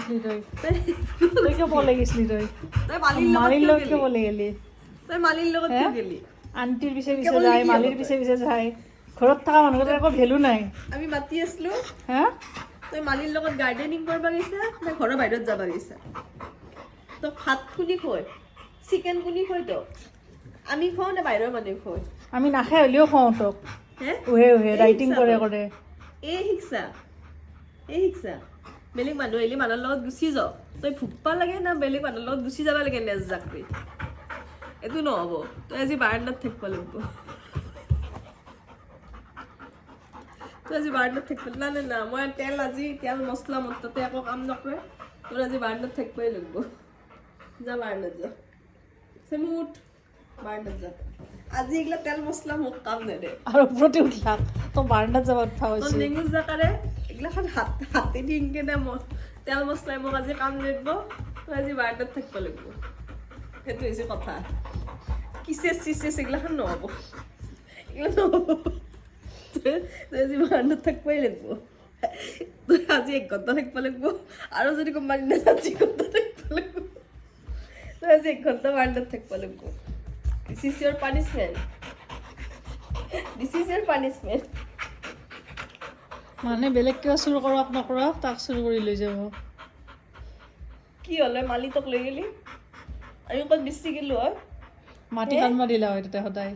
গেছিলি তই তই কিয় পলাই গেছিলি তই মালিৰ লগত কিয় পলাই গেলি তই মালিৰ লগত কিয় গেলি আন্টিৰ পিছে পিছে যায় মালিৰ পিছে পিছে যায় ঘৰত থকা মানুহকেইটাৰ একো ভেলু নাই আমি মাতি আছিলো হা তই মালিৰ লগত গাৰ্ডেনিং কৰিব গৈছা নে ঘৰৰ বাহিৰত যাব গৈছা তই ভাত কোনি খোৱাই চিকেন কোনি খোৱাই তই আমি খাওঁ নে বাহিৰৰ মানুহে খোৱাই আমি নাখাই হ'লেও খাওঁ তোক হে উহে উহে ৰাইটিং কৰে কৰে এই শিক্ষা বেলেগ মানুহ আহিলে মানুহৰ লগত গুচি যাওঁ তই ভুকবা লাগে না বেলেগ মানুহৰ লগত গুচি যাব লাগে নেজ জাকৰি এইটো নহ'ব তই আজি বাৰান্দাত থাকিব লাগিব তই আজি বাৰান্দাত থাকিব না মই তেল মছলা মোৰ তাতে একো কাম নকৰে তোৰ আজি বাৰান্দাত থাকিবই লাগিব যা বাৰান্দাত যা চেমুট বাৰান্দাত যা আজি এইগিলা তেল মছলা মোক কাম নেদে আৰু ওপৰতে উঠলাক তই বাৰান্দাত যাব উঠা তোৰ হৈছে নেঙুৰ জাকাৰে এইগিলাখন হাতে দি ইনকে দে তেল মছলাই মোক আজি কাম নিদিব তই আজি বাৰান্দাত থাকিব লাগিব সেইটো হৈছে কথা কিচেছ চিচেছ এইগিলাখন নহ'ব এইগিলা নহ'ব তই আজি বাৰান্দাত থাকিবই লাগিব তই আজি 1 ঘণ্টা থাকিব লাগিব আৰু যদি কোনোবাই আজি 1 ঘণ্টা থাকিব লাগিব তই আজি 1 ঘণ্টা বাৰান্দাত থাকিব লাগিব দিছ ইজ ইয়ৰ পানিছমেণ্ট মানে বেলেগ কিবা চুৰ কৰক নকৰক তাক চুৰ কৰি লৈ যাব কি হ'লে মালিকক লৈ গেলি আমি ক'ত বেছি গেলো হয় মাটি কানবা দিলা হয় তাতে সদায়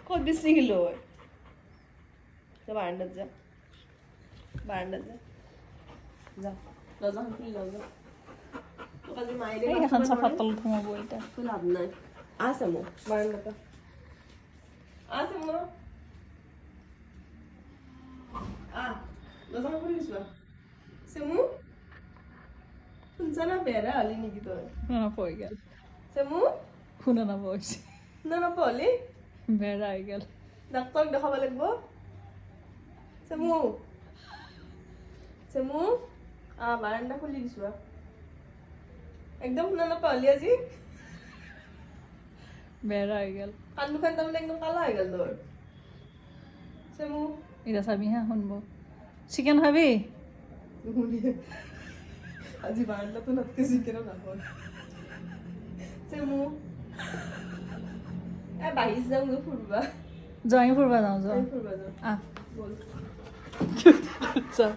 ক'ত বেছি গেলো হয় যা বাৰান্দাত যা যা দৰ্জাখন খুলি লওঁ যা তোক আজি মায়ে এই এখন চাফাৰ তলত সোমাব এতিয়া তোৰ লাভ নাই আছে মোৰ বাৰান্দাত আছে মোৰ দৰ্জাখন খুলি দিছোঁ চেমু শুনছা না বেৰা হ'লি নেকি তই শুনা নাপাই গেল চেমু শুনা নাপাইছে শুনা নাপালি বেৰা হৈ গেল ডাক্তৰক দেখাব লাগিব চেমু বাৰান্দা খুলি দিছোঁ একদম শুনা নাপালি আজি বেৰা হৈ গেল কাণ দুখন তাৰমানে একদম কালা হৈ গ'ল তোৰ চেমু এতিয়া চাবি হা শুনব চিকেন খাবি আজি বাৰান্দাটো নাতকে চিকেনো নাপাওঁ চেমু বাহিৰ যাওঁ ফুৰবা যাওঁ ফুৰবা যাওঁ যাওঁ ফুৰবা যাওঁ আহ বল যাওঁ